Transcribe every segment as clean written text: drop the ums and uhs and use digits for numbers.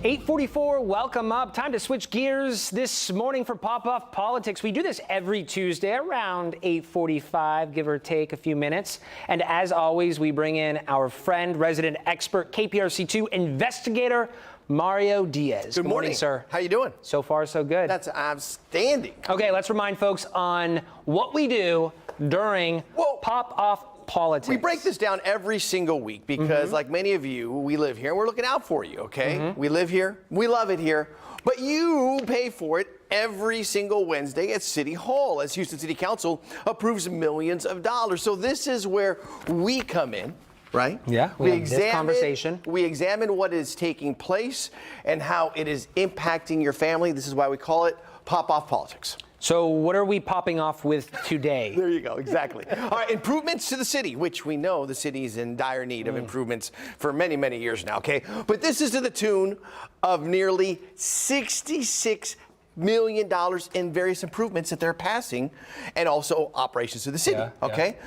8:44, welcome up. Time to switch gears this morning for Pop-Off Politics. We do this every Tuesday around 8:45, give or take a few minutes. And as always, we bring in our friend, resident expert, KPRC2 investigator, Mario Diaz. Good morning, sir. How you doing? So far, so good. That's outstanding. Okay, let's remind folks on what we do during Pop-Off Politics. We break this down every single week because, like many of you, we live here and we're looking out for you, okay? We live here, we love it here, but you pay for it every single Wednesday at City Hall as Houston City Council approves millions of dollars. So this is where we come in. Right? Yeah, we have this conversation. We examine what is taking place and how it is impacting your family. This is why we call it Pop-Off Politics. So what are we popping off with today? There you go, exactly. All right, improvements to the city, which we know the city is in dire need of improvements for many, many years now, okay? But this is to the tune of nearly $66 million in various improvements that they're passing, and also operations to the city, okay?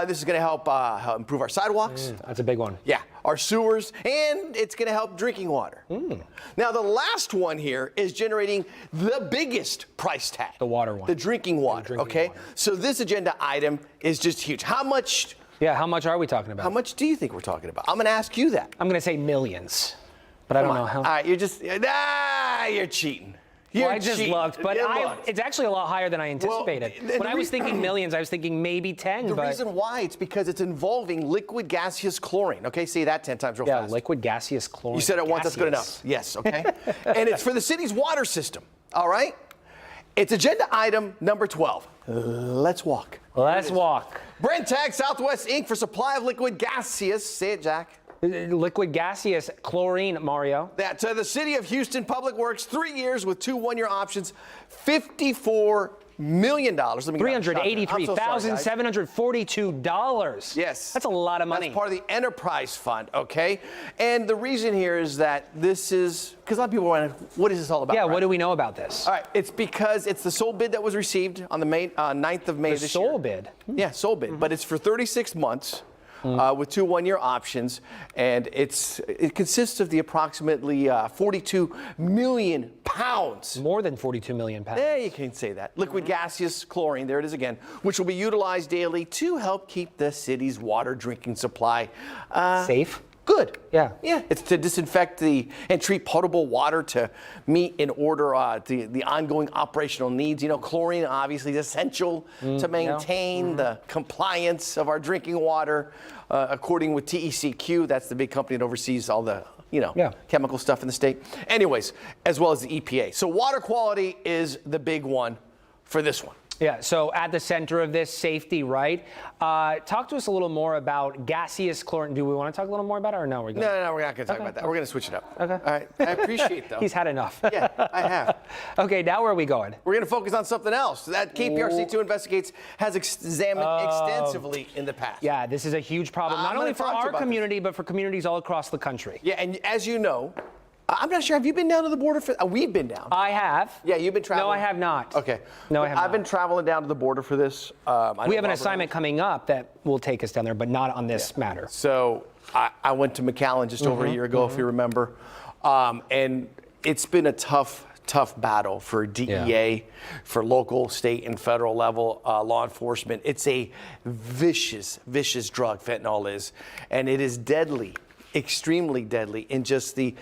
This is gonna help improve our sidewalks. That's a big one. Yeah, our sewers, and it's gonna help drinking water. Now, the last one here is generating the biggest price tag. The water one. The drinking water, okay? So this agenda item is just huge. How much? Yeah, how much are we talking about? How much do you think we're talking about? I'm gonna ask you that. I'm gonna say millions, but I don't know how. All right, you're just, you're cheating. Well, I just looked, but it's actually a lot higher than I anticipated. Well, when I was thinking millions, I was thinking maybe 10. The reason why, it's because it's involving liquid gaseous chlorine. Okay, say that 10 times real fast. Yeah, liquid gaseous chlorine. You said it once, that's good enough. Yes, okay. And it's for the city's water system, all right? It's agenda item number 12. Let's walk. Let's walk. Brentag Southwest Inc. for supply of liquid gaseous, say it, Jack. Liquid gaseous chlorine, Mario. That to the city of Houston Public Works, 3 years with 2 one-year options, $54 million. $383,742. Yes. That's a lot of money. That's part of the enterprise fund, okay? And the reason here is that this is, because a lot of people want to, what is this all about? Yeah, right? what do we know about this? All right, it's because it's the sole bid that was received on the 9th of May this year. The sole bid? Yeah, sole bid, but it's for 36 months. With 2 one-year options, and it consists of the approximately 42 million pounds. More than 42 million pounds. Yeah, you can say that. Liquid gaseous chlorine, there it is again, which will be utilized daily to help keep the city's water drinking supply safe. Good. Yeah. Yeah. It's to disinfect and treat potable water to meet in order the ongoing operational needs. You know, chlorine obviously is essential to maintain the compliance of our drinking water, according with TECQ. That's the big company that oversees all the chemical stuff in the state. Anyways, as well as the EPA. So water quality is the big one for this one. Yeah, so at the center of this, safety, right? Talk to us a little more about gaseous chlorine. Do we want to talk a little more about it, or no? No, we're not going to talk about that. We're going to switch it up. Okay. All right. I appreciate, though. He's had enough. Yeah, I have. Okay, now where are we going? We're going to focus on something else that KPRC2 Investigates has examined extensively in the past. Yeah, this is a huge problem, not only for our community, but for communities all across the country. Yeah, and as you know, I'm not sure. Have you been down to the border for? We've been down. I have. Yeah, you've been traveling. No, I have not. Okay. No, I have not. I've been traveling down to the border for this. We have an assignment coming up that will take us down there, but not on this matter. So I went to McAllen just over a year ago, if you remember, and it's been a tough battle for DEA, for local, state, and federal level law enforcement. It's a vicious drug, fentanyl is, and it is deadly, extremely deadly in just the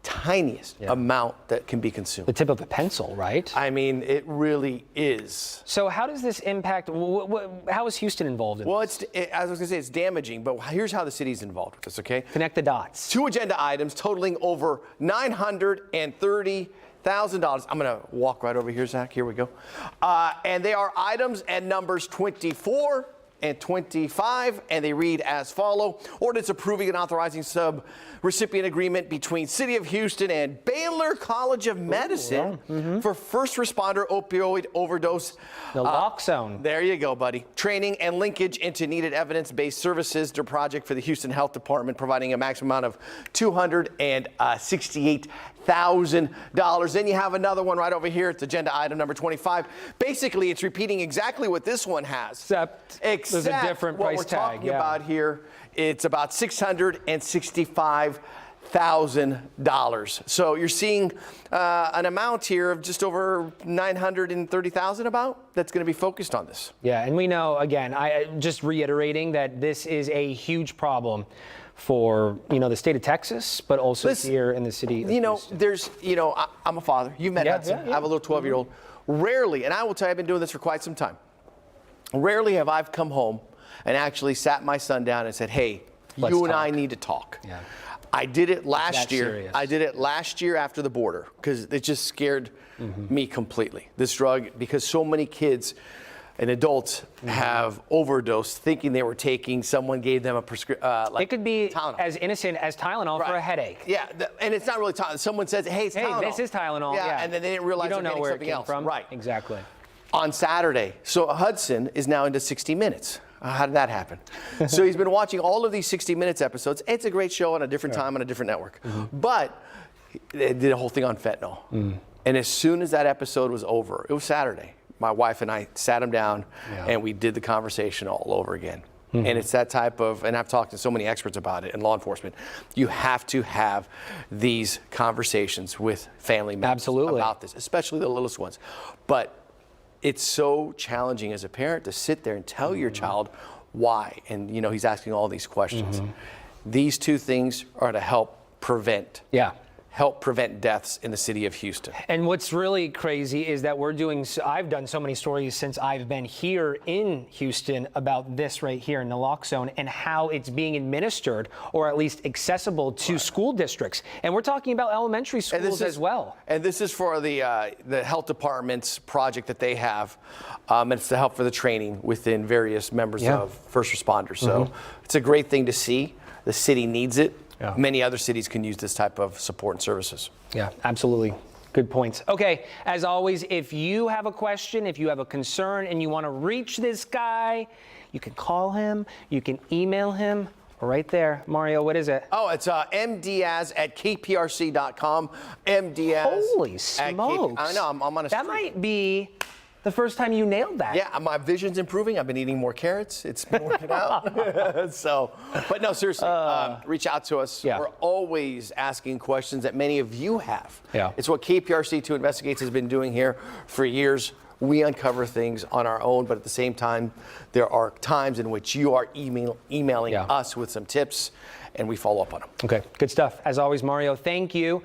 tiniest amount that can be consumed. The tip of a pencil, right? I mean, it really is. So how does this impact, how is Houston involved in this? Well, as I was going to say, it's damaging, but here's how the city's involved with this, okay? Connect the dots. 2 agenda items totaling over $930,000. I'm going to walk right over here, Zach. Here we go. And they are items and numbers 24 and 25, and they read as follow. Ordinance approving and authorizing sub-recipient agreement between City of Houston and Baylor College of Medicine for first responder opioid overdose. Naloxone. There you go, buddy. Training and linkage into needed evidence-based services to project for the Houston Health Department, providing a maximum amount of $268,000. Then you have another one right over here. It's agenda item number 25. Basically, it's repeating exactly what this one has. Except there's a different price tag. What we're talking about here, it's about $665,000. So you're seeing an amount here of just over 930,000 about that's going to be focused on this. Yeah, and we know, again, just reiterating that this is a huge problem for, the state of Texas, but also here in the city of Houston. I'm a father. You've met Hudson. Yeah. I have a little 12-year-old. Rarely, and I will tell you, I've been doing this for quite some time. Rarely have I come home and actually sat my son down and said, hey, you and I need to talk. Yeah. I did it last year. Serious. I did it last year after the border because it just scared me completely. This drug, because so many kids and adults have overdosed thinking they were taking, someone gave them a prescription. It could be Tylenol. as innocent as Tylenol for a headache. Yeah, and it's not really Tylenol. Someone says, hey, it's Tylenol. Hey, this is Tylenol. Yeah, and then they didn't realize you don't they're know getting where something it came else. from. Right. Exactly. On Saturday. So Hudson is now into 60 Minutes. How did that happen? So he's been watching all of these 60 Minutes episodes. It's a great show on a different time on a different network. But they did a whole thing on fentanyl. And as soon as that episode was over, it was Saturday, my wife and I sat him down and we did the conversation all over again. And it's that type of, and I've talked to so many experts about it in law enforcement, you have to have these conversations with family members about this, especially the littlest ones. But it's so challenging as a parent to sit there and tell your child why. And, he's asking all these questions. These two things are to help prevent deaths in the city of Houston. And what's really crazy is that I've done so many stories since I've been here in Houston about this right here, naloxone, and how it's being administered, or at least accessible to school districts. And we're talking about elementary schools as well. And this is for the health department's project that they have. And it's to help for the training within various members of first responders. So it's a great thing to see. The city needs it. Yeah. Many other cities can use this type of support and services. Yeah, absolutely. Good points. Okay, as always, if you have a question, if you have a concern, and you want to reach this guy, you can call him, you can email him. Right there. Mario, what is it? Oh, it's mdiaz@kprc.com. Mdiaz. Holy smokes. I know, I'm on a streak. That might be the first time you nailed that. Yeah, my vision's improving. I've been eating more carrots. It's been working out. But no, seriously, reach out to us. Yeah. We're always asking questions that many of you have. Yeah. It's what KPRC2 Investigates has been doing here for years. We uncover things on our own, but at the same time, there are times in which you are emailing us with some tips, and we follow up on them. Okay, good stuff. As always, Mario, thank you.